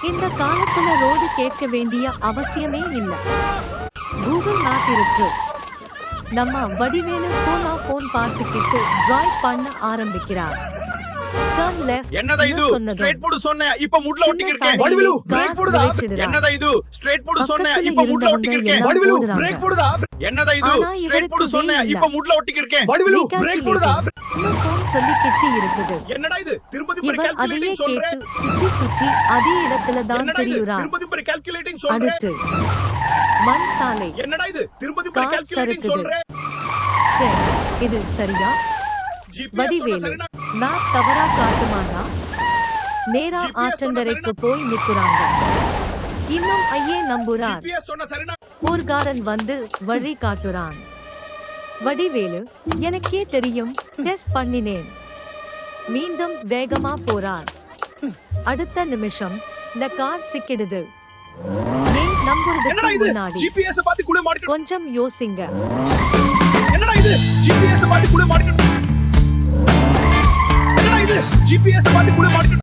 இந்த காலத்துல ரோடு கேட்க வேண்டிய அவசியமே இல்ல. கூகுள் மேப் இருக்கு. நம்ம வடிவேலு போன் பார்த்துக்கிட்டு டிரைவ் பண்ண ஆரம்பிக்கிறார். டர்ன் லெஃப்ட் என்னடா இது ஸ்ட்ரைட் போடு சொன்னே இப்ப முட்ல ஒட்டிக்கிட்டு இருக்கேன். வடிவேலு பிரேக் போடுடா. என்னடா இது ஸ்ட்ரைட் போடு சொன்னே இப்ப முட்ல ஒட்டிக்கிட்டு இருக்கேன். வடிவேலு பிரேக் போடுடா. என்னடா இது ஸ்ட்ரைட் போடு சொன்னே இப்ப முட்ல ஒட்டிக்கிட்டு இருக்கேன். வடிவேலு பிரேக் போடுடா. போன் சொல்லிக்கிட்டு இருக்குது. என்னடா இது திரும்ப இவர் அதையே கால்குலேட்டிங் சொல்றேன். கேட்டு சுற்றி சுற்றி அதே இடத்துல தான் என்னடா இது திரியுறார். திரும்ப கால்குலேட்டிங் சொல்றேன். அடுத்து மண் சாலை. என்னடா இது திரும்ப கார் கால்குலேட்டிங் சறுக்குது. சொல்றேன். சரி, இது சரியா? வடிவேலு மேப் தவறா காட்டுமானா? நேரா ஆற்றங்கரைக்கு போய் நிக்குறாங்க. இன்னும் ஐயே நம்புறார். ஜிபிஎஸ் சொன்ன சரினா ஊர்காரன் வந்து வழி காட்டுறான். வடிவேலு எனக்கே தெரியும், டெஸ்ட் பண்ணினேன். மீண்டும் வேகமா போறார். அடுத்த நிமிஷம் கார் சிக்கிடுது. ஏன் நம்புறதுக்கு என்னடா இது முன்னாடி ஜிபிஎஸ் பாத்து கூட மாட்டிட்டு கொஞ்சம் யோசிங்க. என்னடா இது ஜிபிஎஸ் பாத்து கூட மாட்டிட்டு என்னடா இது ஜிபிஎஸ் பாத்து கூட மாட்டிட்டு